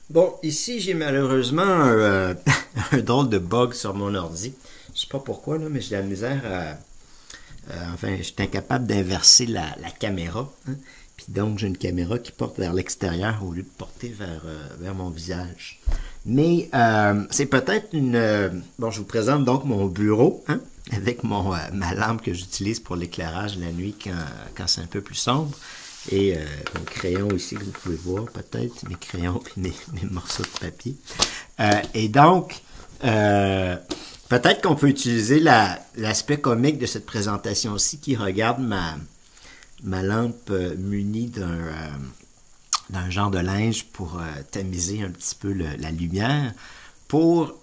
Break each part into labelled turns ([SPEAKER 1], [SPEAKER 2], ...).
[SPEAKER 1] Bon, ici, j'ai malheureusement un drôle de bug sur mon ordi. Je sais pas pourquoi, là, mais j'ai de la misère à... enfin, je suis incapable d'inverser la caméra, hein. Puis donc, j'ai une caméra qui porte vers l'extérieur au lieu de porter vers mon visage. Mais c'est peut-être une... bon, je vous présente donc mon bureau, hein, avec ma lampe que j'utilise pour l'éclairage la nuit quand c'est un peu plus sombre. Et mon crayon ici que vous pouvez voir peut-être, mes crayons et mes morceaux de papier. Et donc, peut-être qu'on peut utiliser l'aspect comique de cette présentation-ci qui regarde ma lampe munie d'un genre de linge pour tamiser un petit peu la lumière, pour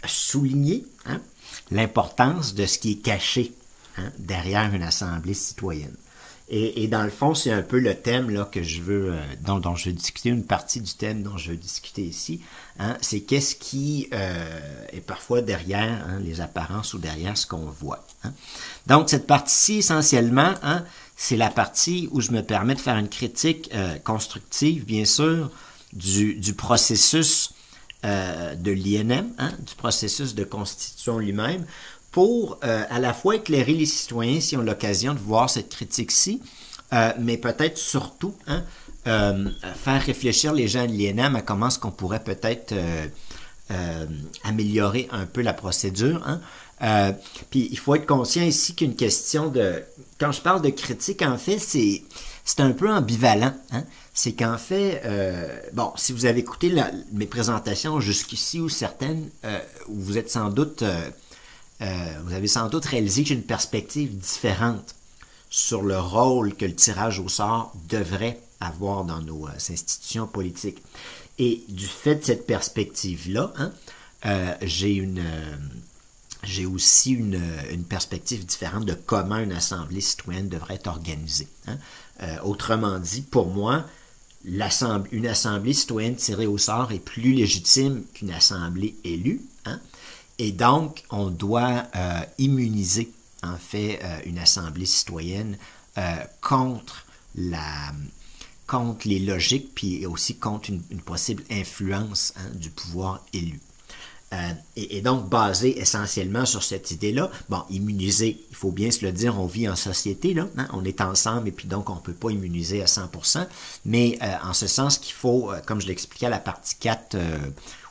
[SPEAKER 1] souligner, hein, l'importance de ce qui est caché, hein, derrière une assemblée citoyenne. Et dans le fond, c'est un peu le thème là que je veux, dont je veux discuter, une partie du thème dont je veux discuter ici. Hein, c'est qu'est-ce qui est parfois derrière, hein, les apparences ou derrière ce qu'on voit. Hein. Donc, cette partie-ci, essentiellement, hein, c'est la partie où je me permets de faire une critique constructive, bien sûr, du processus de l'INM, hein, du processus de constitution lui-même, pour à la fois éclairer les citoyens s'ils ont l'occasion de voir cette critique-ci, mais peut-être surtout, hein, faire réfléchir les gens de l'INM à comment est-ce qu'on pourrait peut-être améliorer un peu la procédure. Hein. Puis il faut être conscient ici qu'une question de... Quand je parle de critique, en fait, c'est un peu ambivalent. Hein. C'est qu'en fait, bon, si vous avez écouté mes présentations jusqu'ici ou certaines, vous êtes sans doute... vous avez sans doute réalisé que j'ai une perspective différente sur le rôle que le tirage au sort devrait avoir dans nos institutions politiques. Et du fait de cette perspective-là, hein, j'ai aussi une perspective différente de comment une assemblée citoyenne devrait être organisée. Hein. Autrement dit, pour moi, une assemblée citoyenne tirée au sort est plus légitime qu'une assemblée élue. Hein. Et donc, on doit immuniser, en fait, une assemblée citoyenne contre les logiques, puis aussi contre une possible influence, hein, du pouvoir élu. Et donc, basé essentiellement sur cette idée-là, bon, immuniser, il faut bien se le dire, on vit en société, là, hein, on est ensemble, et puis donc on ne peut pas immuniser à 100%, mais en ce sens qu'il faut, comme je l'expliquais à la partie 4,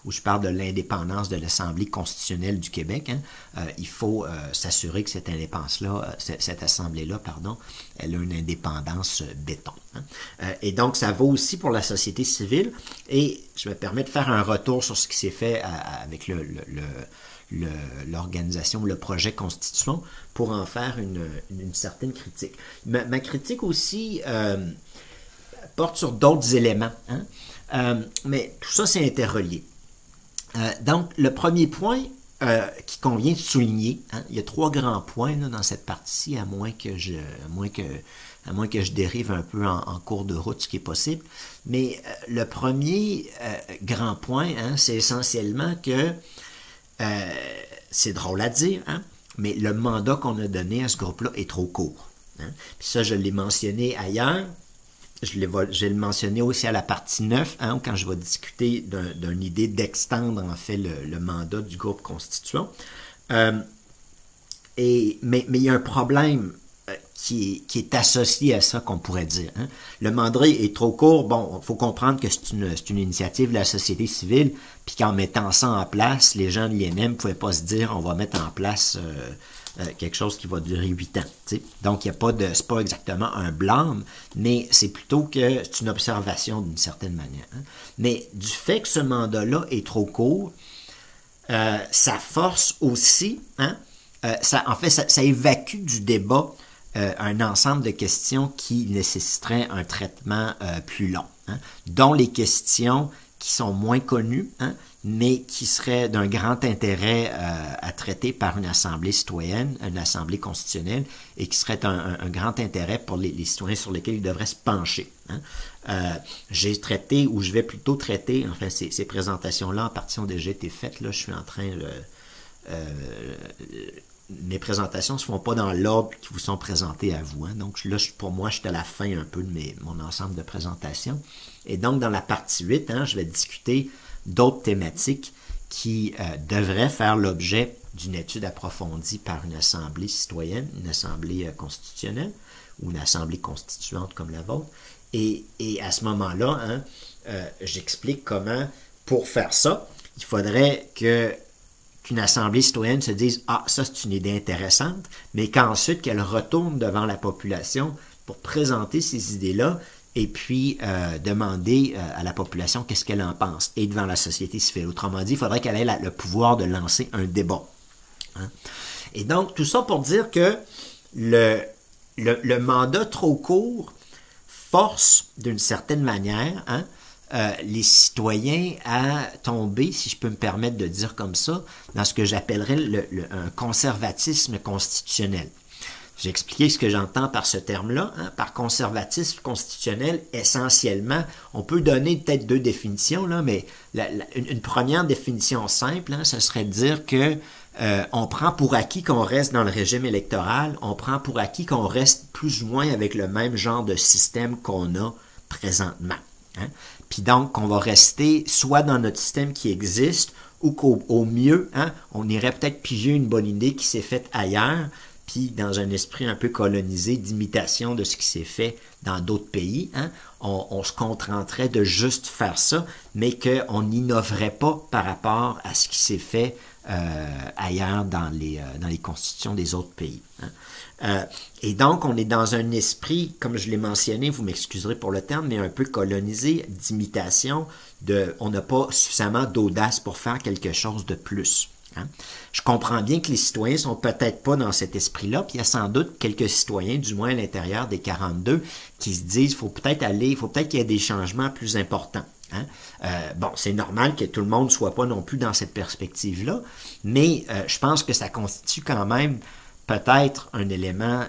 [SPEAKER 1] où je parle de l'indépendance de l'Assemblée constitutionnelle du Québec, hein, il faut s'assurer que cette indépendance-là, cette assemblée-là, pardon, elle a une indépendance béton. Hein. Et donc, ça vaut aussi pour la société civile, et je me permets de faire un retour sur ce qui s'est fait avec l'organisation, le projet Constitution, pour en faire une certaine critique. Ma critique aussi porte sur d'autres éléments, hein, mais tout ça, c'est interrelié. Donc, le premier point qui convient de souligner, hein, il y a 3 grands points là, dans cette partie-ci, à moins que je dérive un peu en cours de route, ce qui est possible. Mais le premier grand point, hein, c'est essentiellement que, c'est drôle à dire, hein, mais le mandat qu'on a donné à ce groupe-là est trop court. Hein. Puis ça, je l'ai mentionné ailleurs. Je vais le mentionner aussi à la partie 9, hein, quand je vais discuter d'une idée d'extendre en fait le mandat du groupe constituant. Mais il y a un problème qui est associé à ça, qu'on pourrait dire. Hein. Le mandat est trop court. Bon, il faut comprendre que c'est une initiative de la société civile, puis qu'en mettant ça en place, les gens de l'INM ne pouvaient pas se dire on va mettre en place quelque chose qui va durer 8 ans. T'sais. Donc, il n'y a pas de, c'est pas exactement un blâme, mais c'est plutôt que c'est une observation d'une certaine manière. Hein. Mais du fait que ce mandat-là est trop court, ça force aussi, hein, ça évacue du débat un ensemble de questions qui nécessiteraient un traitement plus long, hein, dont les questions qui sont moins connues, hein, mais qui seraient d'un grand intérêt à traiter par une assemblée citoyenne, une assemblée constitutionnelle, et qui serait un grand intérêt pour les citoyens sur lesquels ils devraient se pencher. Hein. J'ai traité, ou je vais plutôt traiter, enfin ces présentations-là en partie ont déjà été faites, là je suis en train mes présentations ne se font pas dans l'ordre qui vous sont présentés à vous. Hein. Donc là, pour moi, je suis à la fin un peu de mon ensemble de présentations. Et donc, dans la partie 8, hein, je vais discuter d'autres thématiques qui devraient faire l'objet d'une étude approfondie par une assemblée citoyenne, une assemblée constitutionnelle ou une assemblée constituante comme la vôtre. Et à ce moment-là, hein, j'explique comment, pour faire ça, il faudrait qu'une assemblée citoyenne se dise « Ah, ça c'est une idée intéressante », mais qu'ensuite qu'elle retourne devant la population pour présenter ces idées-là et puis demander à la population qu'est-ce qu'elle en pense, et devant la société civile. Autrement dit, il faudrait qu'elle ait le pouvoir de lancer un débat. Hein? Et donc, tout ça pour dire que le mandat trop court force, d'une certaine manière, hein, les citoyens à tomber, si je peux me permettre de dire comme ça, dans ce que j'appellerais un conservatisme constitutionnel. J'ai expliqué ce que j'entends par ce terme-là. Hein. Par conservatisme constitutionnel, essentiellement, on peut donner peut-être deux définitions, là, mais une première définition simple, hein, ce serait de dire que on prend pour acquis qu'on reste dans le régime électoral, on prend pour acquis qu'on reste plus ou moins avec le même genre de système qu'on a présentement. Hein. Puis donc, qu'on va rester soit dans notre système qui existe, ou qu'au mieux, hein, on irait peut-être piger une bonne idée qui s'est faite ailleurs, puis dans un esprit un peu colonisé d'imitation de ce qui s'est fait dans d'autres pays, hein, on se contenterait de juste faire ça, mais qu'on n'innoverait pas par rapport à ce qui s'est fait ailleurs dans les constitutions des autres pays. Hein. Et donc, on est dans un esprit, comme je l'ai mentionné, vous m'excuserez pour le terme, mais un peu colonisé, d'imitation, on n'a pas suffisamment d'audace pour faire quelque chose de plus. Hein. Je comprends bien que les citoyens sont peut-être pas dans cet esprit-là, puis il y a sans doute quelques citoyens, du moins à l'intérieur des 42, qui se disent il faut peut-être qu'il y ait des changements plus importants. Hein? Bon, c'est normal que tout le monde ne soit pas non plus dans cette perspective-là, mais je pense que ça constitue quand même peut-être un élément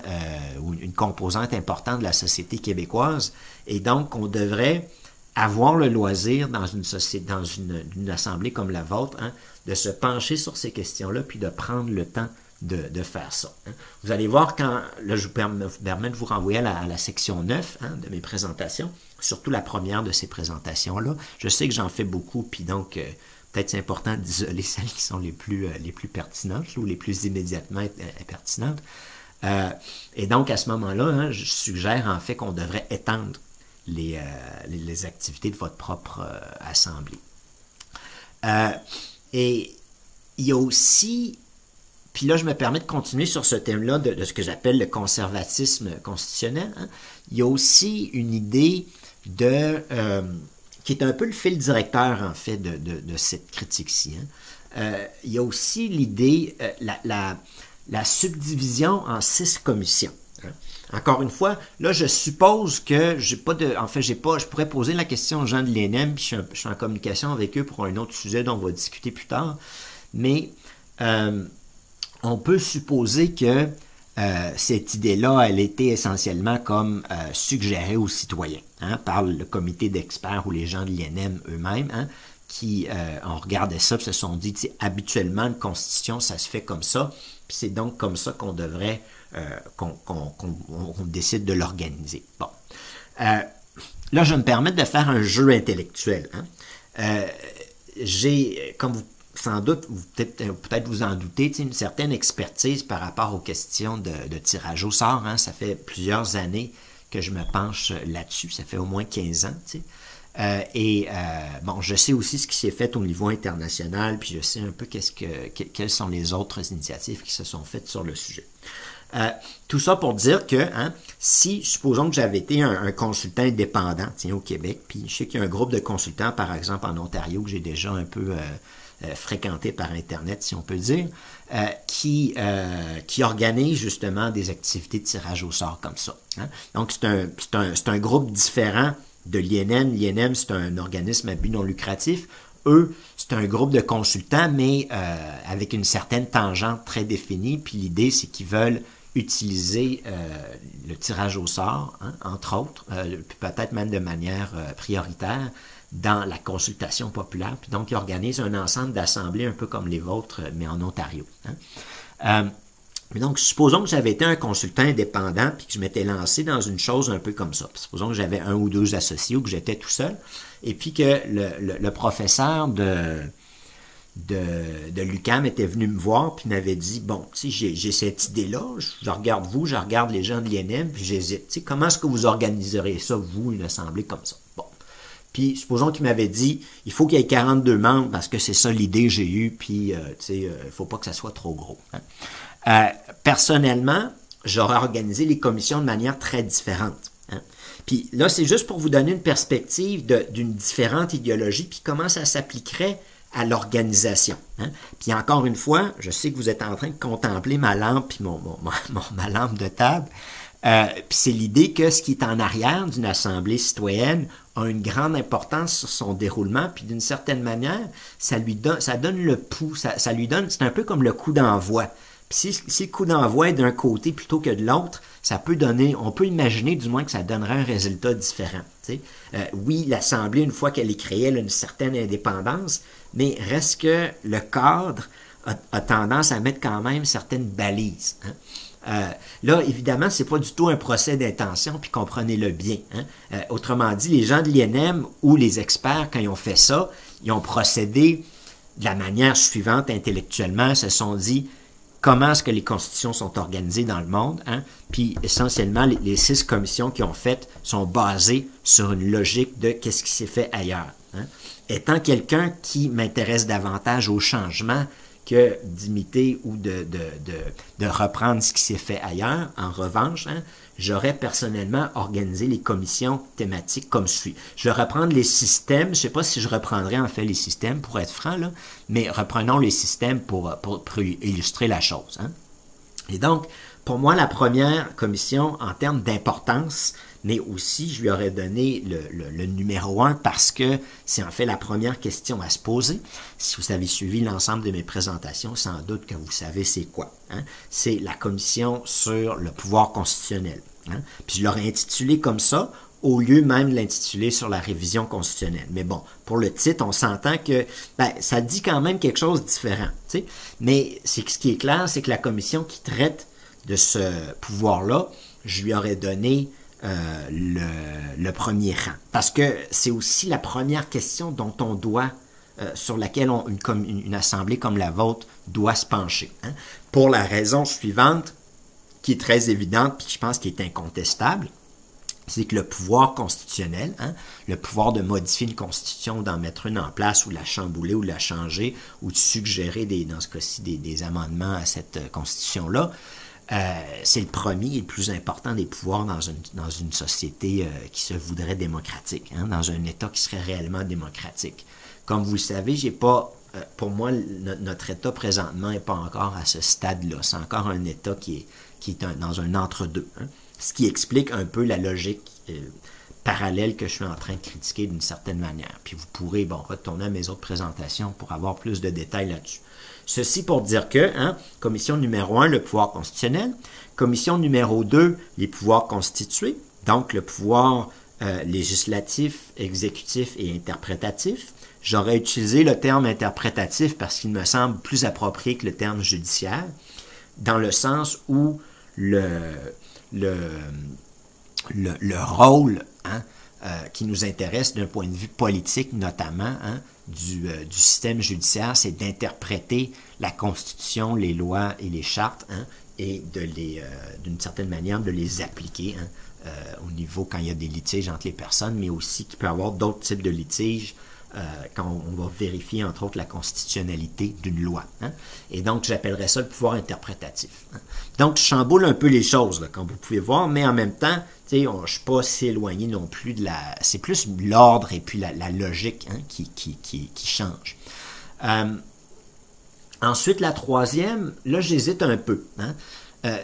[SPEAKER 1] ou une composante importante de la société québécoise, et donc on devrait avoir le loisir dans une société, dans une assemblée comme la vôtre, hein, de se pencher sur ces questions-là, puis de prendre le temps de faire ça. Hein. Vous allez voir quand, là je vous permets de vous renvoyer à la section 9 hein, de mes présentations, surtout la première de ces présentations-là. Je sais que j'en fais beaucoup, puis donc peut-être c'est important d'isoler celles qui sont les plus pertinentes ou les plus immédiatement pertinentes. Et donc à ce moment-là, hein, je suggère en fait qu'on devrait étendre les activités de votre propre assemblée. Et il y a aussi, puis là je me permets de continuer sur ce thème-là de ce que j'appelle le conservatisme constitutionnel, hein. Il y a aussi une idée qui est un peu le fil directeur en fait de cette critique-ci. Hein. Il y a aussi l'idée, la subdivision en 6 commissions. Hein. Encore une fois, là, je suppose que je pourrais poser la question aux gens de l'ENM, puis je suis en communication avec eux pour un autre sujet dont on va discuter plus tard, mais on peut supposer que cette idée-là, elle était essentiellement comme suggérée aux citoyens hein, par le comité d'experts ou les gens de l'INM eux-mêmes, hein, qui ont regardé ça et se sont dit, habituellement, une constitution, ça se fait comme ça, puis c'est donc comme ça qu'on devrait, qu'on décide de l'organiser. Bon. Là, je vais me permettre de faire un jeu intellectuel. Hein. J'ai, comme vous sans doute, peut-être vous en doutez, une certaine expertise par rapport aux questions de tirage au sort. Hein. Ça fait plusieurs années que je me penche là-dessus. Ça fait au moins 15 ans. Bon, je sais aussi ce qui s'est fait au niveau international, puis je sais un peu quelles sont les autres initiatives qui se sont faites sur le sujet. Tout ça pour dire que, hein, si, supposons que j'avais été un consultant indépendant au Québec, puis je sais qu'il y a un groupe de consultants, par exemple en Ontario, que j'ai déjà un peu fréquenté par Internet, si on peut dire, qui organise justement des activités de tirage au sort comme ça. Hein. Donc, c'est un groupe différent de l'INM. L'INM, c'est un organisme à but non lucratif. Eux, c'est un groupe de consultants, mais avec une certaine tangente très définie. Puis l'idée, c'est qu'ils veulent utiliser le tirage au sort, hein, entre autres, puis peut-être même de manière prioritaire, dans la consultation populaire. Puis donc, ils organisent un ensemble d'assemblées un peu comme les vôtres, mais en Ontario. Hein. Mais donc, supposons que j'avais été un consultant indépendant puis que je m'étais lancé dans une chose un peu comme ça. Puis supposons que j'avais un ou deux associés ou que j'étais tout seul et puis que le professeur de l'UQAM était venu me voir puis m'avait dit, bon, tu sais, j'ai cette idée-là, je regarde vous, je regarde les gens de l'INM puis j'hésite. Tu sais, comment est-ce que vous organiserez ça, vous, une assemblée comme ça? Bon. Puis, supposons qu'il m'avait dit, il faut qu'il y ait 42 membres parce que c'est ça l'idée que j'ai eue, puis, tu sais, il faut pas que ça soit trop gros. Hein. Personnellement, j'aurais organisé les commissions de manière très différente. Hein. Puis là, c'est juste pour vous donner une perspective d'une différente idéologie, puis comment ça s'appliquerait à l'organisation. Hein. Puis encore une fois, je sais que vous êtes en train de contempler ma lampe puis ma lampe de table. Puis c'est l'idée que ce qui est en arrière d'une assemblée citoyenne a une grande importance sur son déroulement, puis d'une certaine manière, ça donne le pouls, ça lui donne, c'est un peu comme le coup d'envoi. Puis si le coup d'envoi est d'un côté plutôt que de l'autre, ça peut donner, on peut imaginer du moins que ça donnerait un résultat différent. Oui, l'Assemblée, une fois qu'elle est créée, elle a une certaine indépendance, mais reste que le cadre a tendance à mettre quand même certaines balises. Hein. Là, évidemment, c'est pas du tout un procès d'intention, puis comprenez-le bien. Hein. Autrement dit, les gens de l'INM ou les experts, quand ils ont fait ça, ils ont procédé de la manière suivante intellectuellement, se sont dit comment est-ce que les constitutions sont organisées dans le monde, hein? Puis essentiellement, les 6 commissions qu'ils ont faites sont basées sur une logique de qu'est-ce qui s'est fait ailleurs. Hein? Étant quelqu'un qui m'intéresse davantage au changement que d'imiter ou de reprendre ce qui s'est fait ailleurs, en revanche, hein, j'aurais personnellement organisé les commissions thématiques comme suit. Je vais reprendre les systèmes, je ne sais pas si je reprendrai en fait les systèmes pour être franc, là, mais reprenons les systèmes pour illustrer la chose. Hein. Et donc, pour moi, la première commission, en termes d'importance, mais aussi, je lui aurais donné le numéro 1 parce que c'est en fait la première question à se poser. Si vous avez suivi l'ensemble de mes présentations, sans doute que vous savez c'est quoi. Hein? C'est la commission sur le pouvoir constitutionnel. Hein? Puis je l'aurais intitulé comme ça, au lieu même de l'intituler sur la révision constitutionnelle. Mais bon, pour le titre, on s'entend que ça dit quand même quelque chose de différent. Tu sais? Mais ce qui est clair, c'est que la commission qui traite de ce pouvoir-là, je lui aurais donné le premier rang. Parce que c'est aussi la première question dont on doit, sur laquelle une assemblée comme la vôtre doit se pencher. Hein? Pour la raison suivante, qui est très évidente, puis je pense qui est incontestable, c'est que le pouvoir constitutionnel, hein, le pouvoir de modifier une constitution, d'en mettre une en place, ou de la chambouler, ou de la changer, ou de suggérer, dans ce cas-ci, des amendements à cette constitution-là, c'est le premier et le plus important des pouvoirs dans une société qui se voudrait démocratique, hein, dans un État qui serait réellement démocratique. Comme vous le savez, j'ai pas, pour moi, notre État présentement n'est pas encore à ce stade-là. C'est encore un État qui est dans un entre-deux. Hein, ce qui explique un peu la logique parallèle que je suis en train de critiquer d'une certaine manière. Puis vous pourrez retourner à mes autres présentations pour avoir plus de détails là-dessus. Ceci pour dire que, hein, commission numéro 1, le pouvoir constitutionnel. Commission numéro 2, les pouvoirs constitués, donc le pouvoir législatif, exécutif et interprétatif. J'aurais utilisé le terme interprétatif parce qu'il me semble plus approprié que le terme judiciaire, dans le sens où le rôle, hein, qui nous intéresse d'un point de vue politique notamment, hein, du système judiciaire, c'est d'interpréter la Constitution, les lois et les chartes, hein, et d'une certaine manière, de les appliquer, hein, au niveau quand il y a des litiges entre les personnes, mais aussi qu'il peut y avoir d'autres types de litiges quand on va vérifier, entre autres, la constitutionnalité d'une loi. Hein. Et donc, j'appellerais ça le pouvoir interprétatif. Hein. Donc, je chamboule un peu les choses, là, comme vous pouvez voir, mais en même temps, je ne suis pas si éloigné non plus de la... C'est plus l'ordre et puis la logique, hein, qui change. Ensuite, la troisième, là, j'hésite un peu. Hein.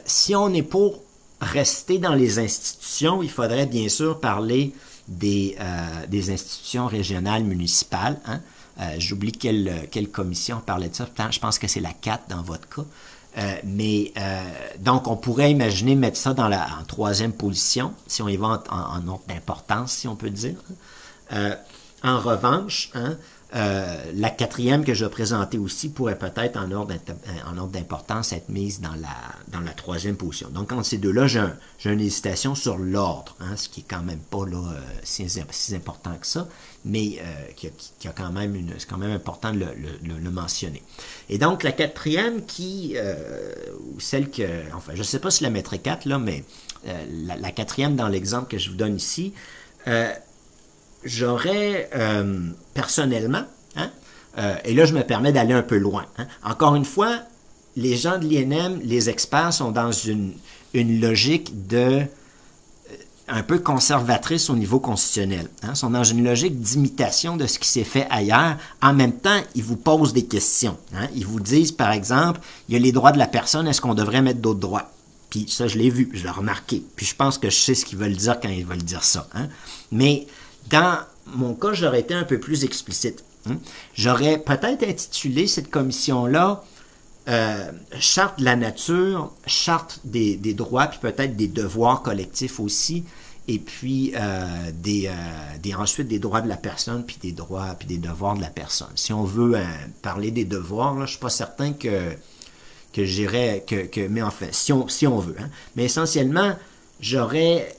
[SPEAKER 1] Si on est pour rester dans les institutions, il faudrait bien sûr parler des institutions régionales municipales. Hein. J'oublie quelle commission parlait de ça. Je pense que c'est la 4 dans votre cas. Donc, on pourrait imaginer mettre ça en troisième position, si on y va en ordre d'importance, si on peut dire. En revanche, hein, La quatrième que je vais présenter aussi pourrait peut-être, en ordre d'importance, être mise dans la troisième position. Donc, entre ces deux-là, j'ai une hésitation sur l'ordre, hein, ce qui est quand même pas là, si important que ça, mais qui a quand même c'est quand même important de le mentionner. Et donc, la quatrième ou celle que, enfin, je ne sais pas si la mettrai 4, là, mais la quatrième dans l'exemple que je vous donne ici, j'aurais personnellement, hein, et là je me permets d'aller un peu loin, hein. Encore une fois, les gens de l'INM, les experts sont dans une logique de un peu conservatrice au niveau constitutionnel, hein, sont dans une logique d'imitation de ce qui s'est fait ailleurs. En même temps, ils vous posent des questions, hein. Ils vous disent, par exemple, il y a les droits de la personne, est-ce qu'on devrait mettre d'autres droits? Puis ça, je l'ai vu, je l'ai remarqué. Puis je pense que je sais ce qu'ils veulent dire quand ils veulent dire ça, hein. Mais dans mon cas, j'aurais été un peu plus explicite, hein. J'aurais peut-être intitulé cette commission-là Charte de la nature, charte des droits, puis peut-être des devoirs collectifs aussi, et puis ensuite des droits de la personne, puis des droits, puis des devoirs de la personne. Si on veut parler des devoirs, là, je suis pas certain que j'irais, mais enfin, si on veut, hein. Mais essentiellement, j'aurais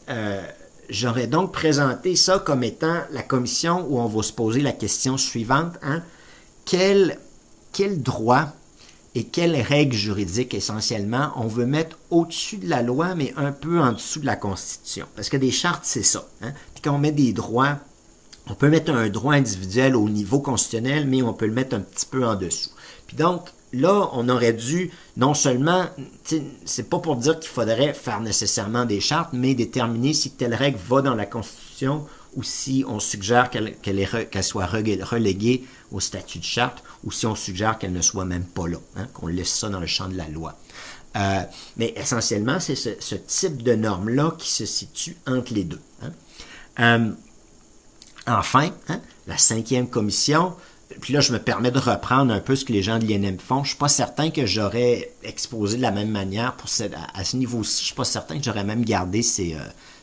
[SPEAKER 1] donc présenté ça comme étant la commission où on va se poser la question suivante, hein. Quel droit et quelles règles juridiques, essentiellement, on veut mettre au-dessus de la loi, mais un peu en dessous de la Constitution. Parce que des chartes, c'est ça, hein. Puis quand on met des droits, on peut mettre un droit individuel au niveau constitutionnel, mais on peut le mettre un petit peu en dessous. Puis donc, là, on aurait dû, non seulement, c'est pas pour dire qu'il faudrait faire nécessairement des chartes, mais déterminer si telle règle va dans la Constitution ou si on suggère qu'elle soit reléguée au statut de charte, ou si on suggère qu'elle ne soit même pas là, hein, qu'on laisse ça dans le champ de la loi. Mais essentiellement, c'est ce type de norme-là qui se situe entre les deux, hein. Enfin, hein, la cinquième commission, puis là, je me permets de reprendre un peu ce que les gens de l'INM font. Je ne suis pas certain que j'aurais exposé de la même manière à ce niveau-ci. Je ne suis pas certain que j'aurais même gardé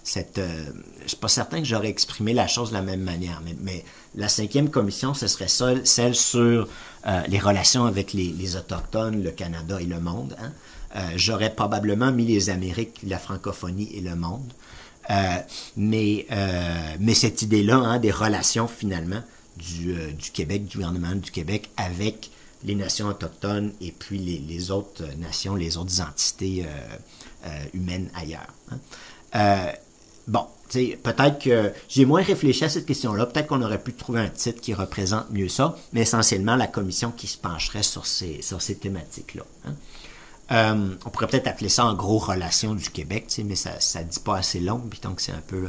[SPEAKER 1] je ne suis pas certain que j'aurais exprimé la chose de la même manière. Mais la cinquième commission, ce serait celle sur les relations avec les Autochtones, le Canada et le monde, hein. J'aurais probablement mis les Amériques, la francophonie et le monde. Mais cette idée-là, hein, des relations finalement du Québec, du gouvernement du Québec avec les nations autochtones et puis les autres nations, les autres entités humaines ailleurs, hein. Bon, peut-être que j'ai moins réfléchi à cette question-là. Peut-être qu'on aurait pu trouver un titre qui représente mieux ça, mais essentiellement la commission qui se pencherait sur ces thématiques-là, hein. On pourrait peut-être appeler ça en gros Relations du Québec, mais ça ne dit pas assez long, puis donc c'est un peu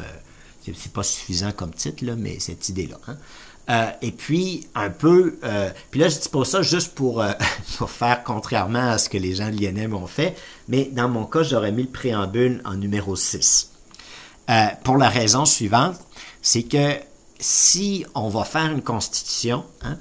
[SPEAKER 1] c'est pas suffisant comme titre, là, mais cette idée-là, hein. Et puis un peu puis là je dis pas ça juste pour faire contrairement à ce que les gens de l'INM ont fait, mais dans mon cas j'aurais mis le préambule en numéro 6. Pour la raison suivante, c'est que si on va faire une constitution, hein,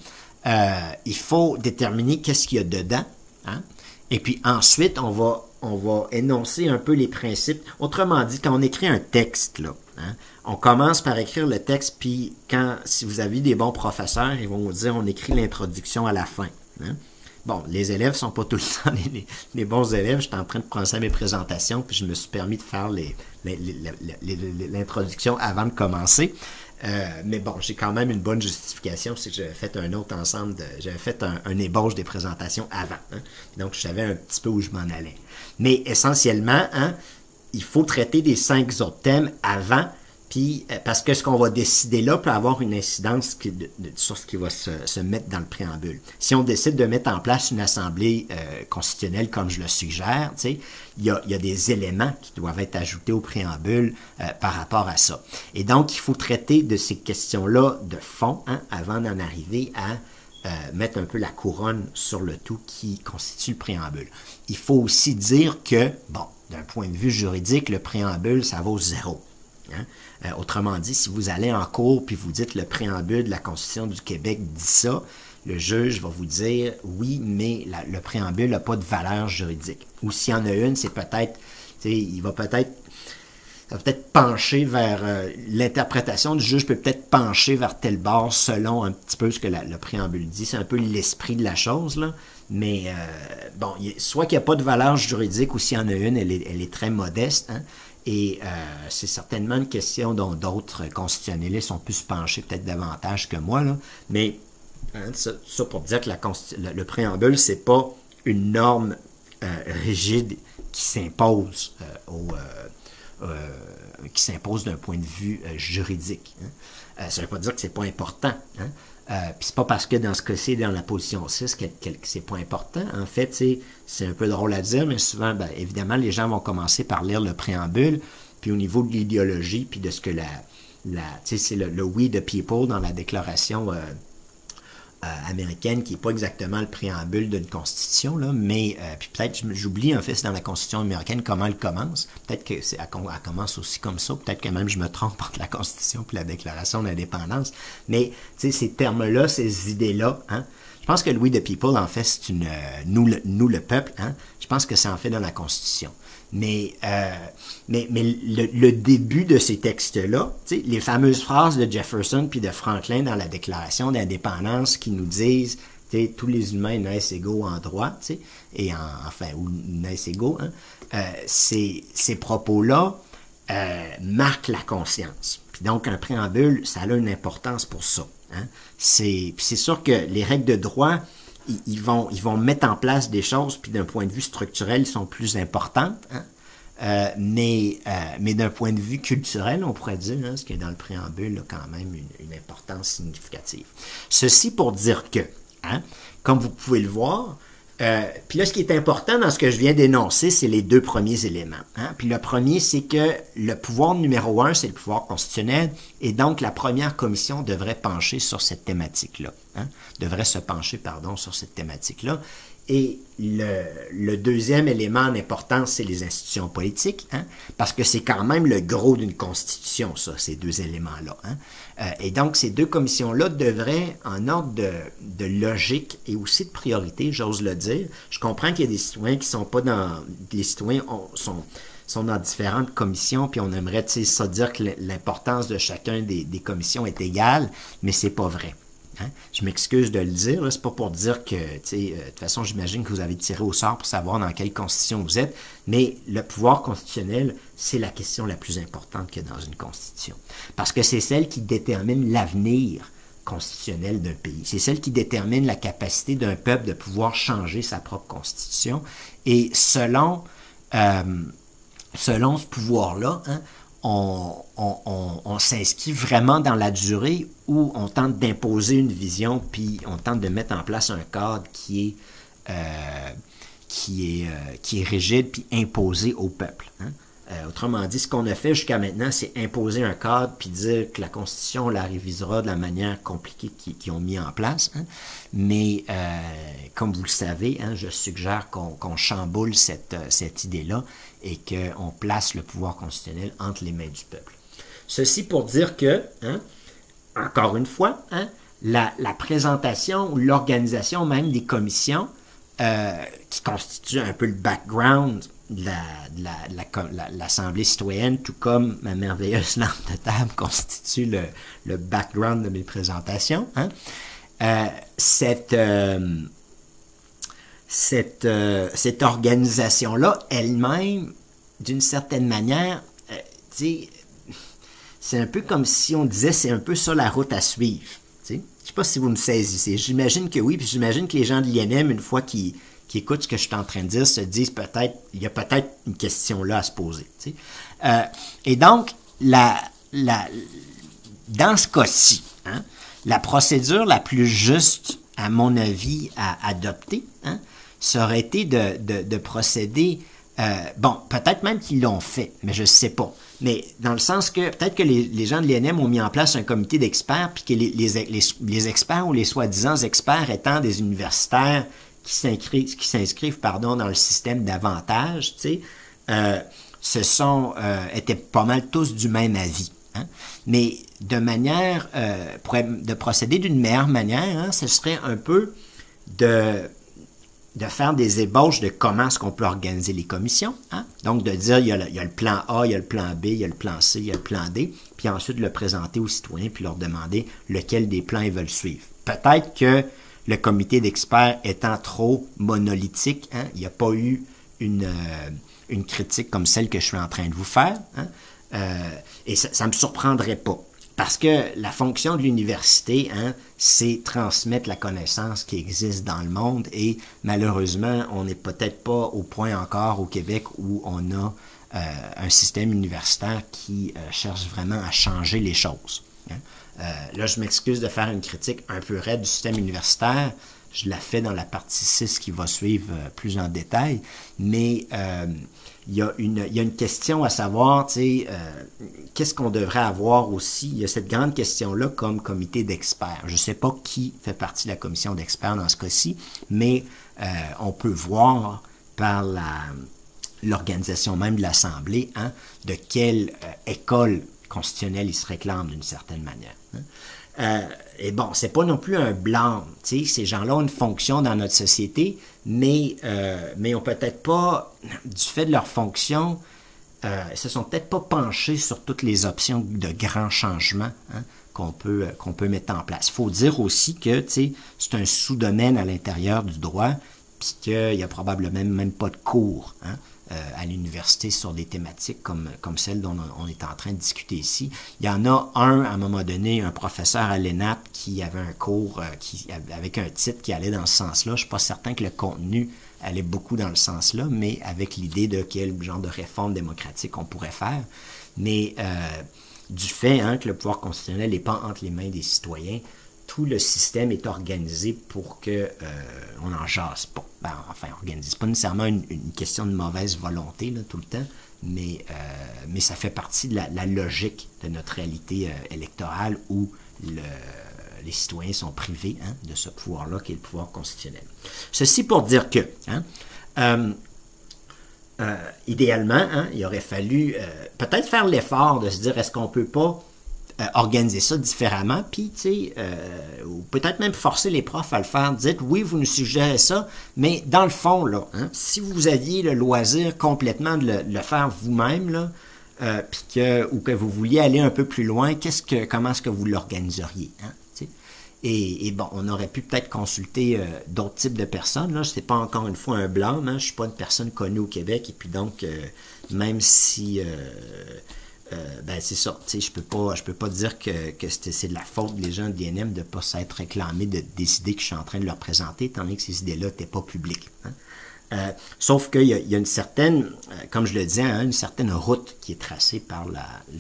[SPEAKER 1] il faut déterminer qu'est-ce qu'il y a dedans, hein, et puis ensuite on va énoncer un peu les principes. Autrement dit, quand on écrit un texte, là, hein, on commence par écrire le texte, puis si vous avez des bons professeurs, ils vont vous dire on écrit l'introduction à la fin, hein. Bon, les élèves sont pas tout le temps les bons élèves. J'étais en train de penser à mes présentations, puis je me suis permis de faire l'introduction avant de commencer. Mais bon, j'ai quand même une bonne justification, c'est que j'avais fait un autre ensemble j'avais fait un ébauche des présentations avant, hein. Donc je savais un petit peu où je m'en allais. Mais essentiellement, hein, il faut traiter des 5 autres thèmes avant, puis parce que ce qu'on va décider là peut avoir une incidence sur ce qui va se mettre dans le préambule. Si on décide de mettre en place une assemblée constitutionnelle comme je le suggère, tu sais, il y a des éléments qui doivent être ajoutés au préambule par rapport à ça. Et donc, il faut traiter de ces questions-là de fond, hein, avant d'en arriver à mettre un peu la couronne sur le tout qui constitue le préambule. Il faut aussi dire que, bon, d'un point de vue juridique, le préambule, ça vaut 0. Hein? Autrement dit, si vous allez en cours puis vous dites le préambule de la Constitution du Québec dit ça, le juge va vous dire oui, mais le préambule n'a pas de valeur juridique. Ou s'il y en a une, c'est peut-être, il va peut-être ça va peut-être pencher vers l'interprétation du juge peut peut-être pencher vers tel bord selon un petit peu ce que le préambule dit. C'est un peu l'esprit de la chose, là. Mais bon, soit qu'il n'y a pas de valeur juridique ou s'il y en a une, elle est très modeste, hein. Et c'est certainement une question dont d'autres constitutionnalistes ont pu se pencher peut-être davantage que moi, là. Mais hein, ça pour dire que le préambule, c'est pas une norme rigide qui s'impose qui s'impose d'un point de vue juridique. Hein. Ça ne veut pas dire que c'est pas important. Hein. Puis c'est pas parce que dans ce cas-ci, dans la position 6, que c'est pas important. En fait, c'est un peu drôle à dire, mais souvent, ben, évidemment, les gens vont commencer par lire le préambule, puis au niveau de l'idéologie, puis de ce que c'est le we the people dans la déclaration américaine, qui n'est pas exactement le préambule d'une constitution, là, mais puis peut-être, j'oublie en fait, c'est dans la constitution américaine comment elle commence. Peut-être qu'elle commence aussi comme ça, peut-être que même je me trompe entre la constitution et la déclaration d'indépendance. Mais ces termes-là, ces idées-là, hein, je pense que le we the people, en fait, c'est nous le peuple, hein, je pense que c'est en fait dans la constitution. Mais le début de ces textes-là, les fameuses phrases de Jefferson puis de Franklin dans la Déclaration d'indépendance qui nous disent tous les humains naissent égaux en droit, et ou naissent égaux, hein, ces propos-là marquent la conscience. Puis donc, un préambule, ça a une importance pour ça. Hein. C'est sûr que les règles de droit, ils vont mettre en place des choses, puis d'un point de vue structurel, ils sont plus importantes, hein? Mais d'un point de vue culturel, on pourrait dire, hein, ce qui est dans le préambule, a quand même une importance significative. Ceci pour dire que, hein, comme vous pouvez le voir, puis là, ce qui est important dans ce que je viens d'énoncer, c'est les deux premiers éléments. Hein? Puis le premier, c'est que le pouvoir numéro 1, c'est le pouvoir constitutionnel, et donc la première commission devrait pencher sur cette thématique-là. Hein? Devrait se pencher, sur cette thématique-là. Et le deuxième élément d'importance, c'est les institutions politiques, hein? Parce que c'est quand même le gros d'une constitution, ça, ces deux éléments-là. Hein? Et donc, ces deux commissions-là devraient, en ordre de logique et aussi de priorité, j'ose le dire, je comprends qu'il y a des citoyens qui sont pas dans... Les citoyens sont dans différentes commissions, puis on aimerait ça dire que l'importance de chacun des commissions est égale, mais c'est pas vrai. Hein? Je m'excuse de le dire, c'est pas pour dire que, de toute façon, j'imagine que vous avez tiré au sort pour savoir dans quelle constitution vous êtes, mais le pouvoir constitutionnel, c'est la question la plus importante qu'il y a dans une constitution. Parce que c'est celle qui détermine l'avenir constitutionnel d'un pays. C'est celle qui détermine la capacité d'un peuple de pouvoir changer sa propre constitution. Et selon ce pouvoir-là, hein, on s'inscrit vraiment dans la durée où on tente d'imposer une vision, puis on tente de mettre en place un cadre qui est rigide, puis imposé au peuple. Hein. Autrement dit, ce qu'on a fait jusqu'à maintenant, c'est imposer un cadre, puis dire que la Constitution, on la révisera de la manière compliquée qu'ils ont mis en place. Hein. Mais, comme vous le savez, hein, je suggère qu'on chamboule cette idée-là et qu'on place le pouvoir constitutionnel entre les mains du peuple. Ceci pour dire que, hein, encore une fois, hein, la présentation ou l'organisation même des commissions qui constituent un peu le background de l'Assemblée citoyenne, tout comme ma merveilleuse lampe de table constitue le background de mes présentations. Hein. Cette organisation-là, elle-même, d'une certaine manière, c'est un peu comme si on disait, c'est un peu ça la route à suivre. Je ne sais pas si vous me saisissez. J'imagine que oui, puis j'imagine que les gens de l'INM, une fois qu'ils écoutent ce que je suis en train de dire, se disent peut-être, il y a peut-être une question là à se poser. Et donc, dans ce cas-ci, hein, la procédure la plus juste, à mon avis, à adopter, hein, ça aurait été de procéder, peut-être même qu'ils l'ont fait, mais je ne sais pas. Mais dans le sens que peut-être que les gens de l'INM ont mis en place un comité d'experts, puis que les experts ou les soi-disant experts étant des universitaires qui s'inscrivent dans le système d'avantages, étaient pas mal tous du même avis. Hein? Mais de procéder d'une meilleure manière, hein, ce serait un peu de de faire des ébauches de comment est-ce qu'on peut organiser les commissions. Hein? Donc, de dire, il y a le plan A, il y a le plan B, il y a le plan C, il y a le plan D, puis ensuite le présenter aux citoyens, puis leur demander lequel des plans ils veulent suivre. Peut-être que le comité d'experts étant trop monolithique, hein, il n'y a pas eu une critique comme celle que je suis en train de vous faire, hein? Et ça ne me surprendrait pas. Parce que la fonction de l'université, hein, c'est transmettre la connaissance qui existe dans le monde et malheureusement, on n'est peut-être pas au point encore au Québec où on a un système universitaire qui cherche vraiment à changer les choses. Hein. Là, je m'excuse de faire une critique un peu raide du système universitaire. Je la fais dans la partie 6 qui va suivre plus en détail, mais il y a une question à savoir, tu sais, qu'est-ce qu'on devrait avoir aussi? Il y a cette grande question-là comme comité d'experts. Je ne sais pas qui fait partie de la commission d'experts dans ce cas-ci, mais on peut voir par l'organisation même de l'Assemblée, hein, de quelle école constitutionnelle il se réclame d'une certaine manière. Hein. Et bon, c'est pas non plus un blâme. Tu sais, ces gens-là ont une fonction dans notre société, mais ont peut-être pas, du fait de leur fonction, se sont peut-être pas penchés sur toutes les options de grands changements, hein, qu'on peut mettre en place. Il faut dire aussi que, tu sais, c'est un sous-domaine à l'intérieur du droit, puis qu'il y a probablement même pas de cours, hein, à l'université sur des thématiques comme celle dont on est en train de discuter ici. Il y en a à un moment donné, un professeur à l'ENAP qui avait un cours avec un titre qui allait dans ce sens-là. Je ne suis pas certain que le contenu allait beaucoup dans le sens-là, mais avec l'idée de quel genre de réforme démocratique on pourrait faire. Mais du fait, hein, que le pouvoir constitutionnel n'est pas entre les mains des citoyens, tout le système est organisé pour que on n'en jase pas. Ben, enfin, organisé. C'est pas nécessairement une question de mauvaise volonté là, tout le temps, mais ça fait partie de la logique de notre réalité électorale où les citoyens sont privés, hein, de ce pouvoir-là qui est le pouvoir constitutionnel. Ceci pour dire que, hein, idéalement, hein, il aurait fallu peut-être faire l'effort de se dire est-ce qu'on peut pas organiser ça différemment, puis, tu sais, ou peut-être même forcer les profs à le faire. Dites, oui, vous nous suggérez ça, mais dans le fond, là, hein, si vous aviez le loisir complètement de le faire vous-même, là, ou que vous vouliez aller un peu plus loin, comment est-ce que vous l'organiseriez, hein, tu sais? Et bon, on aurait pu peut-être consulter d'autres types de personnes, là. C'est pas encore une fois un blâme, hein, je suis pas une personne connue au Québec, et puis donc, même si... ben c'est ça, tu sais, je peux pas dire que c'est de la faute des gens de l'INM de ne pas s'être réclamés de décider que je suis en train de leur présenter, étant donné que ces idées-là n'étaient pas publiques. Hein. Sauf qu'il y a une certaine, comme je le disais, hein, une certaine route qui est tracée par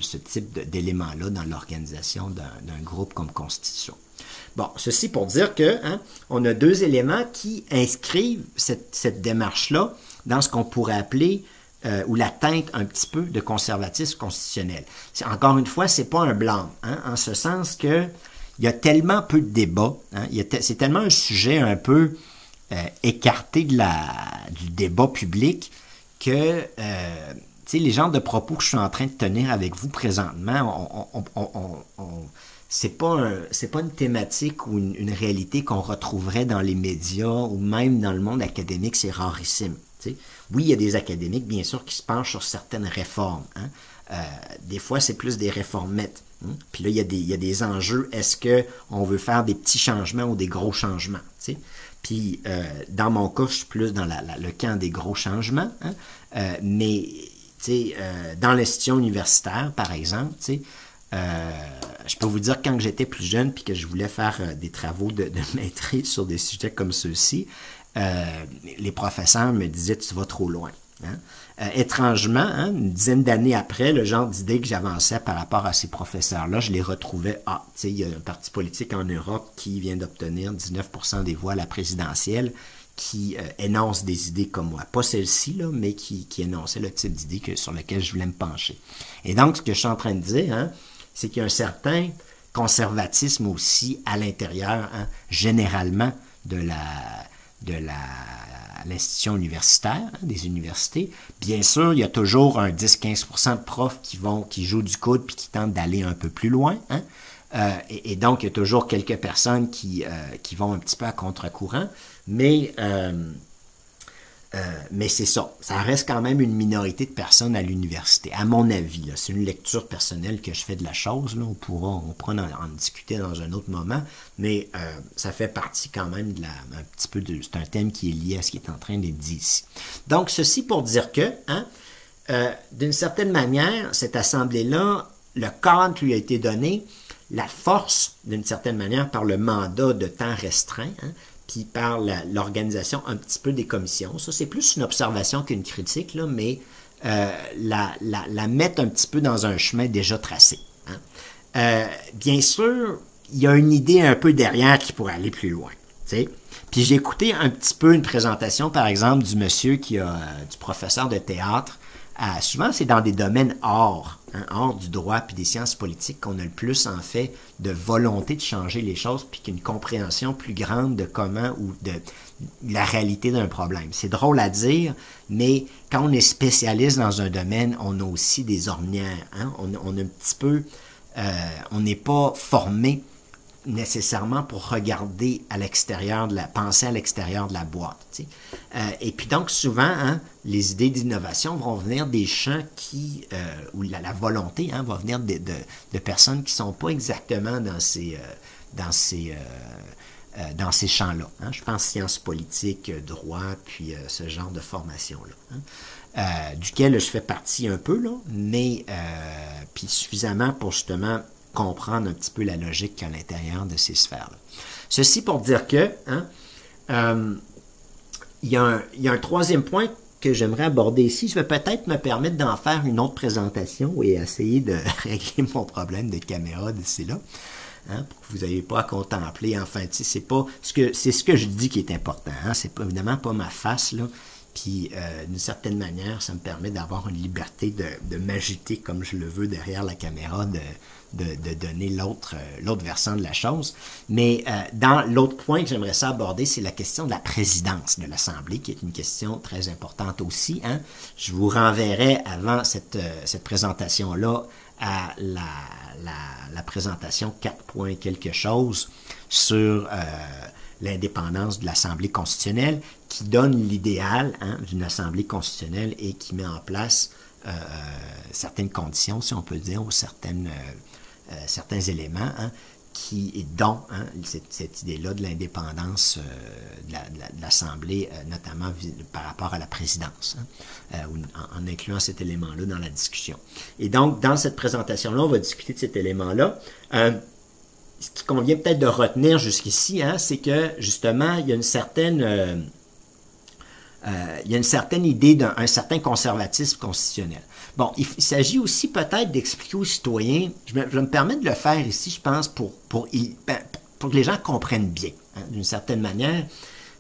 [SPEAKER 1] ce type d'éléments-là dans l'organisation d'un groupe comme Constitution. Bon, ceci pour dire que, hein, on a deux éléments qui inscrivent cette démarche-là dans ce qu'on pourrait appeler ou la teinte un petit peu de conservatisme constitutionnel. Encore une fois, c'est pas un blâme, hein, en ce sens que il y a tellement peu de débats, hein, c'est tellement un sujet un peu écarté du débat public que les genres de propos que je suis en train de tenir avec vous présentement, c'est pas une thématique ou une réalité qu'on retrouverait dans les médias ou même dans le monde académique, c'est rarissime. T'sais. Oui, il y a des académiques, bien sûr, qui se penchent sur certaines réformes. Hein. Des fois, c'est plus des réformettes. Hein. Puis là, il y a des enjeux. Est-ce qu'on veut faire des petits changements ou des gros changements? T'sais? Puis, dans mon cas, je suis plus dans le camp des gros changements. Hein. Mais, dans l'institution universitaire, par exemple, je peux vous dire, quand j'étais plus jeune puis que je voulais faire des travaux de maîtrise sur des sujets comme ceux-ci, les professeurs me disaient « tu vas trop loin hein? ». Étrangement, hein, une dizaine d'années après, le genre d'idées que j'avançais par rapport à ces professeurs-là, je les retrouvais. Ah, tu sais, il y a un parti politique en Europe qui vient d'obtenir 19% des voix à la présidentielle qui énonce des idées comme moi. Pas celle-ci, là, mais qui énonçait le type d'idées sur lequel je voulais me pencher. Et donc, ce que je suis en train de dire, hein, c'est qu'il y a un certain conservatisme aussi à l'intérieur, hein, généralement, de l'institution universitaire, hein, des universités. Bien sûr, il y a toujours un 10-15% de profs qui jouent du coude puis qui tentent d'aller un peu plus loin. Hein. Et donc, il y a toujours quelques personnes qui vont un petit peu à contre-courant. Mais Mais c'est ça. Ça reste quand même une minorité de personnes à l'université, à mon avis. C'est une lecture personnelle que je fais de la chose. Là. On pourra en discuter dans un autre moment. Mais ça fait partie quand même un petit peu de... C'est un thème qui est lié à ce qui est en train d'être dit ici. Donc, ceci pour dire que, d'une certaine manière, cette assemblée-là, le cadre qui lui a été donné, la force, d'une certaine manière, par le mandat de temps restreint, puis par l'organisation un petit peu des commissions. Ça, c'est plus une observation qu'une critique, là, mais la mettre un petit peu dans un chemin déjà tracé. Bien sûr, il y a une idée un peu derrière qui pourrait aller plus loin. T'sais? Puis j'ai écouté un petit peu une présentation, par exemple, du monsieur du professeur de théâtre. Souvent, c'est dans des domaines hors du droit puis des sciences politiques qu'on a le plus, en fait, de volonté de changer les choses puis qu'une compréhension plus grande de comment ou de la réalité d'un problème. C'est drôle à dire, mais quand on est spécialiste dans un domaine, on a aussi des ornières. On a un petit peu... on n'est pas formé nécessairement pour regarder à l'extérieur penser à l'extérieur de la boîte. Et puis donc souvent, les idées d'innovation vont venir des champs où la volonté va venir de personnes qui ne sont pas exactement dans ces champs-là. Je pense sciences politiques, droit, puis ce genre de formation-là. Duquel je fais partie un peu, là, mais puis suffisamment pour justement comprendre un petit peu la logique à l'intérieur de ces sphères-là. Ceci pour dire que il y a un troisième point que j'aimerais aborder ici. Je vais peut-être me permettre d'en faire une autre présentation et essayer de régler mon problème de caméra d'ici là. Pour que vous n'ayez pas à contempler. Enfin, c'est ce que je dis qui est important. C'est évidemment pas ma face, là. Puis, d'une certaine manière, ça me permet d'avoir une liberté de m'agiter comme je le veux derrière la caméra, de donner l'autre versant de la chose. Mais dans l'autre point que j'aimerais ça aborder, c'est la question de la présidence de l'Assemblée, qui est une question très importante aussi. Je vous renverrai avant cette présentation-là à la présentation 4 points quelque chose sur l'indépendance de l'Assemblée constitutionnelle, qui donne l'idéal d'une Assemblée constitutionnelle et qui met en place certaines conditions, si on peut dire, ou certains éléments dont cette idée-là de l'indépendance de l'Assemblée, notamment par rapport à la présidence, en incluant cet élément-là dans la discussion. Et donc, dans cette présentation-là, on va discuter de cet élément-là. Ce qui convient peut-être de retenir jusqu'ici, c'est que, justement, il y a une certaine idée d'un certain conservatisme constitutionnel. Bon, il s'agit aussi peut-être d'expliquer aux citoyens, je me permets de le faire ici, je pense, pour que les gens comprennent bien, d'une certaine manière,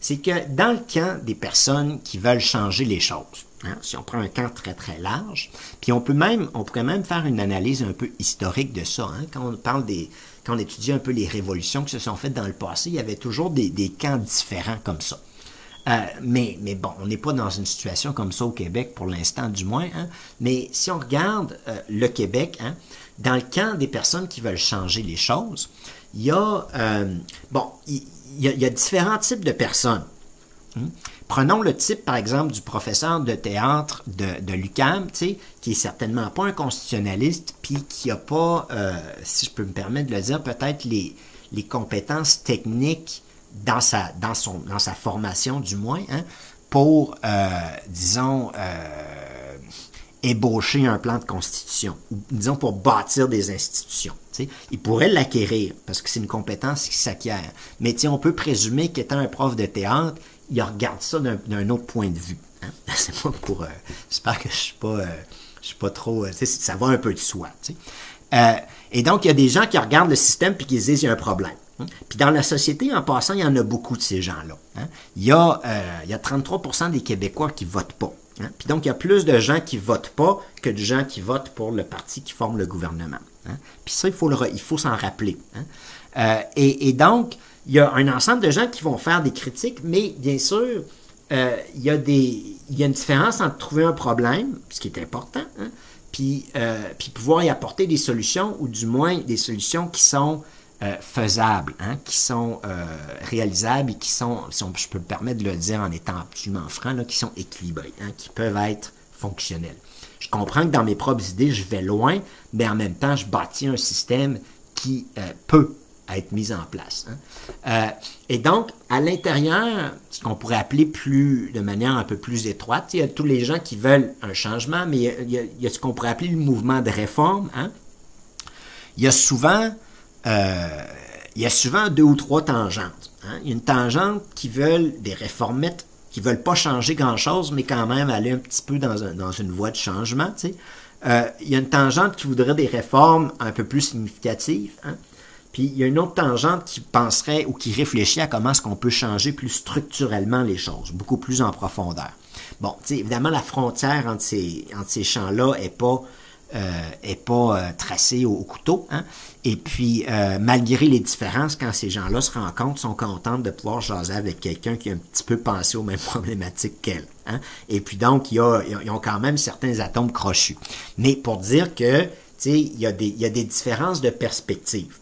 [SPEAKER 1] c'est que dans le camp des personnes qui veulent changer les choses, si on prend un camp très très large, puis on pourrait même faire une analyse un peu historique de ça, quand on étudie un peu les révolutions qui se sont faites dans le passé, il y avait toujours des camps différents comme ça. Mais bon, on n'est pas dans une situation comme ça au Québec pour l'instant du moins. Mais si on regarde le Québec, dans le camp des personnes qui veulent changer les choses, il y a différents types de personnes. Prenons le type, par exemple, du professeur de théâtre de l'UQAM, qui est certainement pas un constitutionnaliste, puis qui n'a pas, si je peux me permettre de le dire, peut-être les compétences techniques dans sa formation du moins, pour, disons, ébaucher un plan de constitution, ou disons pour bâtir des institutions. Il pourrait l'acquérir, parce que c'est une compétence qui s'acquiert. Mais on peut présumer qu'étant un prof de théâtre, il regarde ça d'un autre point de vue. C'est pas pour... j'espère que je suis pas trop... ça va un peu de soi. Et donc, il y a des gens qui regardent le système puis qui se disent qu'il y a un problème. Puis dans la société, en passant, il y en a beaucoup de ces gens-là. Il y a 33% des Québécois qui votent pas. Puis donc, il y a plus de gens qui votent pas que de gens qui votent pour le parti qui forme le gouvernement. Puis ça, il faut s'en rappeler. Et donc, il y a un ensemble de gens qui vont faire des critiques, mais bien sûr, il y a une différence entre trouver un problème, ce qui est important, puis pouvoir y apporter des solutions, ou du moins des solutions qui sont faisables, hein, qui sont réalisables et qui sont, si je peux me permettre de le dire en étant absolument franc, là, qui sont équilibrés, hein, qui peuvent être fonctionnels. Je comprends que dans mes propres idées, je vais loin, mais en même temps, je bâtis un système qui peut être mis en place. Hein. Et donc, à l'intérieur, ce qu'on pourrait appeler de manière un peu plus étroite, il y a tous les gens qui veulent un changement, mais il y a ce qu'on pourrait appeler le mouvement de réforme. Hein. Il y a souvent 2 ou 3 tangentes. Hein. Il y a une tangente qui veulent des réformettes, qui ne veulent pas changer grand-chose, mais quand même aller un petit peu dans une voie de changement. Tu sais. Il y a une tangente qui voudrait des réformes un peu plus significatives. Hein. Puis il y a une autre tangente qui penserait ou qui réfléchit à comment est-ce qu'on peut changer plus structurellement les choses, beaucoup plus en profondeur. Bon, tu sais, évidemment, la frontière entre ces champs-là n'est pas tracée au couteau. Hein? Et puis, malgré les différences, quand ces gens-là se rencontrent, sont contents de pouvoir jaser avec quelqu'un qui a un petit peu pensé aux mêmes problématiques qu'elle. Hein? Et puis donc, ils ont quand même certains atomes crochus. Mais pour dire que, tu sais, il y a des différences de perspective.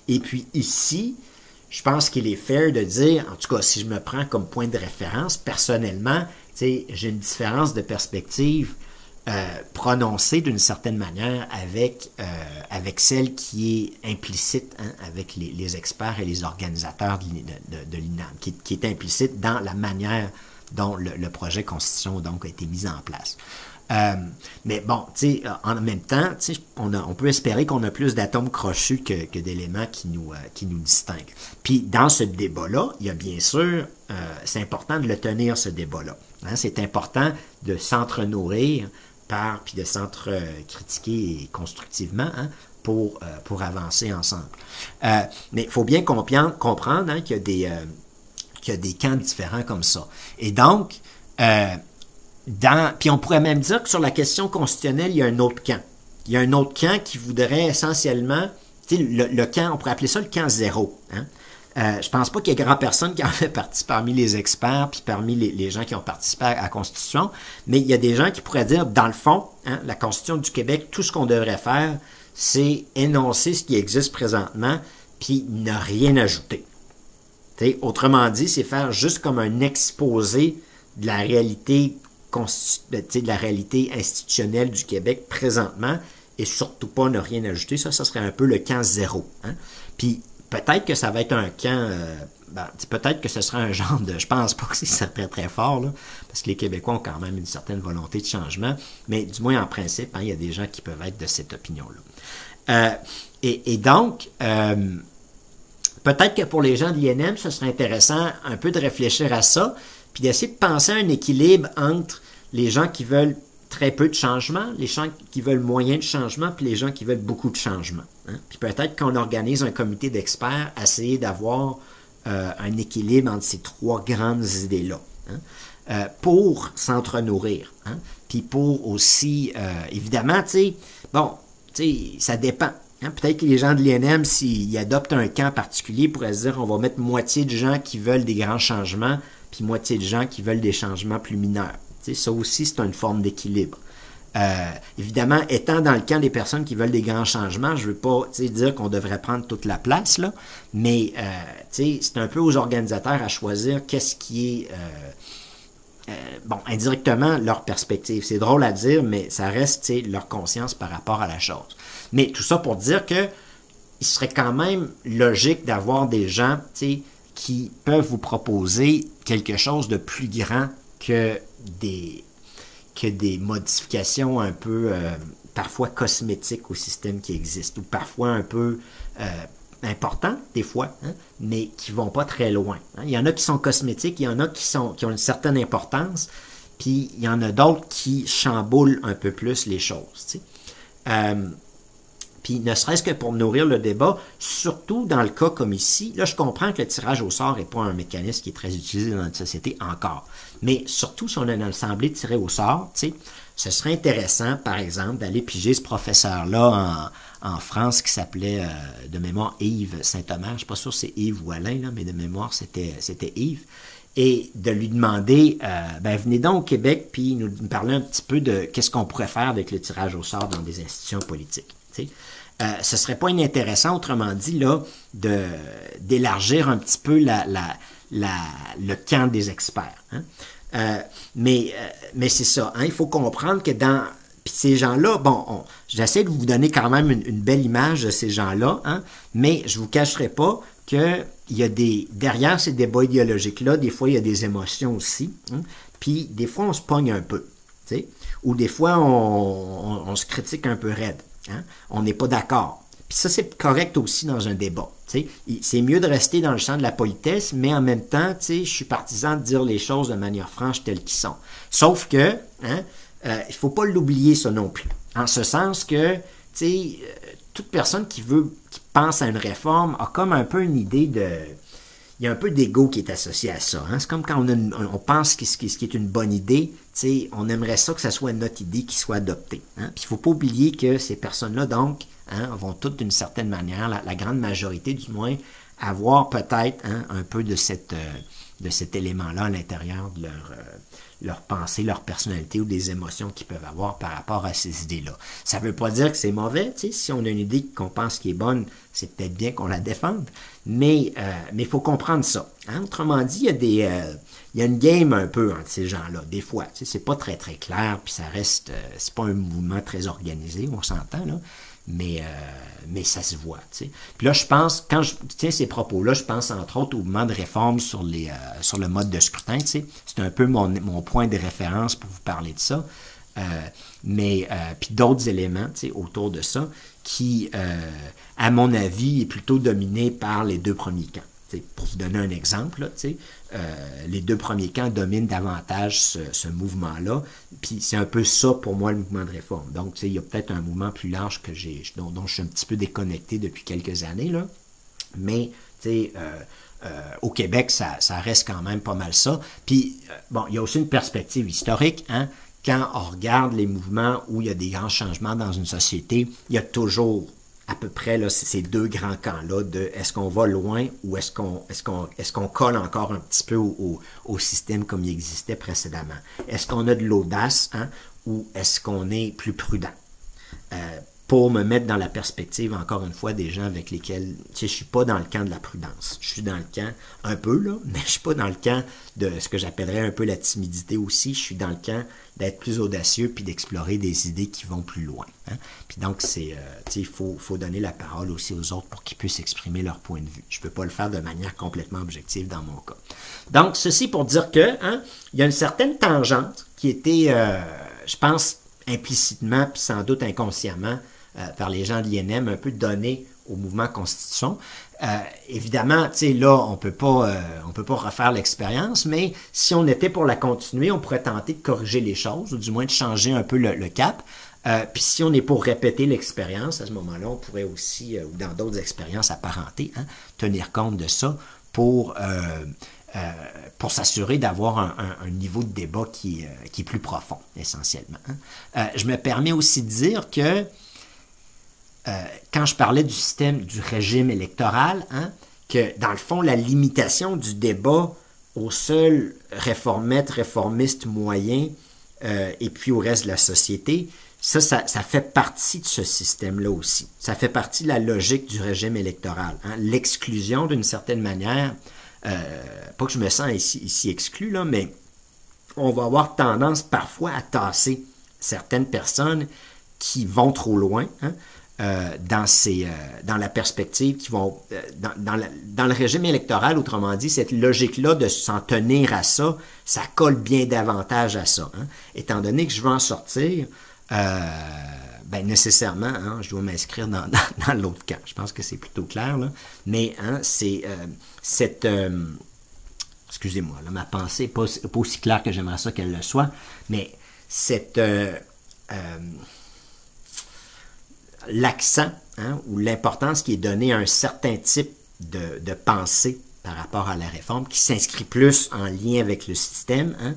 [SPEAKER 1] Et puis ici, je pense qu'il est fair de dire, en tout cas, si je me prends comme point de référence, personnellement, j'ai une différence de perspective prononcée d'une certaine manière avec celle qui est implicite, hein, avec les experts et les organisateurs de l'INAM, qui est implicite dans la manière dont le projet Constitution donc, a été mis en place. Mais bon, tu sais, en même temps, on peut espérer qu'on a plus d'atomes crochus que d'éléments qui nous distinguent. Puis dans ce débat-là, il y a bien sûr, c'est important de le tenir, ce débat-là. Hein, c'est important de s'entre-nourrir puis de s'entre-critiquer constructivement, hein, pour avancer ensemble. Mais il faut bien comprendre, hein, qu'il y a des camps différents comme ça. Et donc, puis on pourrait même dire que sur la question constitutionnelle, il y a un autre camp. Il y a un autre camp qui voudrait essentiellement, le camp, on pourrait appeler ça le camp zéro. Hein? Je pense pas qu'il y ait grand personne qui en fait partie parmi les experts puis parmi les gens qui ont participé à la Constitution, mais il y a des gens qui pourraient dire, dans le fond, hein, la Constitution du Québec, tout ce qu'on devrait faire, c'est énoncer ce qui existe présentement puis ne rien ajouter. T'sais, autrement dit, c'est faire juste comme un exposé de la réalité de la réalité institutionnelle du Québec présentement et surtout pas ne rien ajouter. Ça serait un peu le camp zéro. Hein? Puis peut-être que ça va être un camp, peut-être que ce sera un genre de... Je pense pas que c'est très très fort, là, parce que les Québécois ont quand même une certaine volonté de changement, mais du moins en principe, hein, il y a des gens qui peuvent être de cette opinion-là. Et donc, peut-être que pour les gens de l'INM, ce serait intéressant un peu de réfléchir à ça, puis d'essayer de penser à un équilibre entre les gens qui veulent très peu de changement, les gens qui veulent moyen de changement, puis les gens qui veulent beaucoup de changement. Hein? Puis peut-être qu'on organise un comité d'experts, essayer d'avoir un équilibre entre ces 3 grandes idées-là, hein? Pour s'entre-nourrir. Hein? Puis pour aussi, évidemment, ça dépend. Hein? Peut-être que les gens de l'INM, s'ils adoptent un camp particulier, pourraient se dire on va mettre moitié de gens qui veulent des grands changements, puis moitié de gens qui veulent des changements plus mineurs. T'sais, ça aussi, c'est une forme d'équilibre. Évidemment, étant dans le camp des personnes qui veulent des grands changements, je ne veux pas dire qu'on devrait prendre toute la place, là, mais c'est un peu aux organisateurs à choisir qu'est-ce qui est, indirectement, leur perspective. C'est drôle à dire, mais ça reste leur conscience par rapport à la chose. Mais tout ça pour dire que il serait quand même logique d'avoir des gens qui peuvent vous proposer quelque chose de plus grand que des modifications un peu parfois cosmétiques au système qui existe, ou parfois un peu importantes, des fois, hein, mais qui ne vont pas très loin. Hein. Il y en a qui sont cosmétiques, il y en a qui ont une certaine importance, puis il y en a d'autres qui chamboulent un peu plus les choses. Puis ne serait-ce que pour nourrir le débat, surtout dans le cas comme ici, là je comprends que le tirage au sort n'est pas un mécanisme qui est très utilisé dans notre société encore, mais surtout si on a une assemblée tirée au sort, ce serait intéressant, par exemple, d'aller piger ce professeur-là en France qui s'appelait de mémoire Yves Saint-Omer, je ne suis pas sûr si c'est Yves ou Alain, là, mais de mémoire c'était Yves, et de lui demander, venez donc au Québec, puis nous parler un petit peu de qu'est-ce qu'on pourrait faire avec le tirage au sort dans des institutions politiques. ce serait pas inintéressant, autrement dit, là, d'élargir un petit peu le camp des experts. Hein. Mais c'est ça, hein, il faut comprendre que puis ces gens-là, bon, j'essaie de vous donner quand même une belle image de ces gens-là, hein, mais je ne vous cacherai pas qu'il y a derrière ces débats idéologiques-là, des fois, il y a des émotions aussi, hein, puis des fois, on se pogne un peu, tu sais, ou des fois, on se critique un peu raide, hein, on n'est pas d'accord. Puis ça, c'est correct aussi dans un débat. C'est mieux de rester dans le champ de la politesse, mais en même temps, je suis partisan de dire les choses de manière franche telles qu'elles sont. Sauf que, hein, il ne faut pas l'oublier, ça non plus. En ce sens que, toute personne qui pense à une réforme a comme un peu une idée il y a un peu d'ego qui est associé à ça. Hein? C'est comme quand on pense ce qui est une bonne idée, on aimerait ça que ça soit notre idée qui soit adoptée. Hein? Puis il ne faut pas oublier que ces personnes-là, donc, hein, vont toutes d'une certaine manière, la grande majorité du moins, avoir peut-être un peu de cet élément-là à l'intérieur de leur pensée, leur personnalité ou des émotions qu'ils peuvent avoir par rapport à ces idées-là. Ça ne veut pas dire que c'est mauvais. Si on a une idée qu'on pense qui est bonne, c'est peut-être bien qu'on la défende, mais il faut comprendre ça. Hein? Autrement dit, il y a une game un peu entre ces gens-là, des fois. C'est pas très, très clair, puis ça reste... c'est pas un mouvement très organisé, on s'entend, là. Mais ça se voit. T'sais. Puis là, je pense, quand je tiens ces propos-là, je pense entre autres au mouvement de réforme sur le mode de scrutin. C'est un peu mon point de référence pour vous parler de ça. Puis d'autres éléments autour de ça qui, à mon avis, est plutôt dominé par les deux premiers camps. Pour vous donner un exemple, là, les deux premiers camps dominent davantage ce mouvement-là. Puis c'est un peu ça pour moi le mouvement de réforme. Donc, il y a peut-être un mouvement plus large dont je suis un petit peu déconnecté depuis quelques années, là. Mais au Québec, ça reste quand même pas mal ça. Puis, bon, il y a aussi une perspective historique, hein. Quand on regarde les mouvements où il y a des grands changements dans une société, il y a toujours à peu près là, ces deux grands camps-là de est-ce qu'on va loin ou est-ce qu'on colle encore un petit peu au système comme il existait précédemment? Est-ce qu'on a de l'audace, hein, ou est-ce qu'on est plus prudent? Pour me mettre dans la perspective, encore une fois, des gens avec lesquels, je ne suis pas dans le camp de la prudence. Je suis dans le camp, un peu, là, mais je ne suis pas dans le camp de ce que j'appellerais un peu la timidité aussi. Je suis dans le camp d'être plus audacieux puis d'explorer des idées qui vont plus loin. Hein? Puis donc, il faut donner la parole aussi aux autres pour qu'ils puissent exprimer leur point de vue. Je ne peux pas le faire de manière complètement objective dans mon cas. Donc, ceci pour dire que, hein, il y a une certaine tangente qui était, je pense, implicitement puis sans doute inconsciemment, par les gens de l'INM, un peu donné au mouvement Constitution. Évidemment, là, on peut pas refaire l'expérience, mais si on était pour la continuer, on pourrait tenter de corriger les choses, ou du moins de changer un peu le cap. Puis si on est pour répéter l'expérience, à ce moment-là, on pourrait aussi, ou dans d'autres expériences apparentées, hein, tenir compte de ça pour s'assurer d'avoir un niveau de débat qui est plus profond, essentiellement. Hein. Je me permets aussi de dire que quand je parlais du système, du régime électoral, hein, que dans le fond, la limitation du débat au seul réformiste moyen et puis au reste de la société, ça fait partie de ce système-là aussi. Ça fait partie de la logique du régime électoral. Hein. L'exclusion, d'une certaine manière, pas que je me sens ici exclu, là, mais on va avoir tendance parfois à tasser certaines personnes qui vont trop loin, hein, dans la perspective qui vont dans le régime électoral, autrement dit, cette logique-là de s'en tenir à ça, ça colle bien davantage à ça. Hein. Étant donné que je veux en sortir, nécessairement, hein, je dois m'inscrire dans l'autre camp. Je pense que c'est plutôt clair, là. Mais hein, c'est cette... excusez-moi, là, ma pensée n'est pas aussi claire que j'aimerais ça qu'elle le soit, mais cette... l'accent, hein, ou l'importance qui est donnée à un certain type de pensée par rapport à la réforme, qui s'inscrit plus en lien avec le système, hein,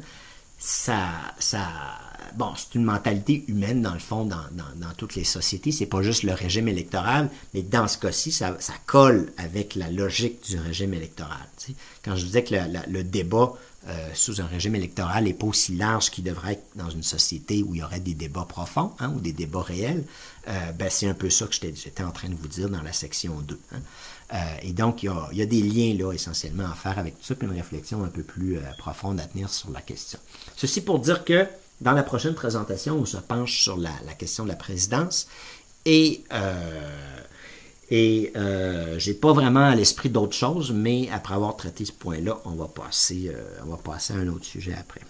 [SPEAKER 1] bon, c'est une mentalité humaine, dans le fond, dans toutes les sociétés. C'est pas juste le régime électoral, mais dans ce cas-ci, ça colle avec la logique du régime électoral. Tu sais. Quand je disais que le débat sous un régime électoral n'est pas aussi large qu'il devrait être dans une société où il y aurait des débats profonds, ou des débats réels, ben c'est un peu ça que j'étais en train de vous dire dans la section 2. Et donc, il y a des liens là essentiellement à faire avec tout ça, puis une réflexion un peu plus profonde à tenir sur la question. Ceci pour dire que dans la prochaine présentation, on se penche sur la question de la présidence et j'ai pas vraiment à l'esprit d'autres choses, mais après avoir traité ce point-là, on va passer à un autre sujet après.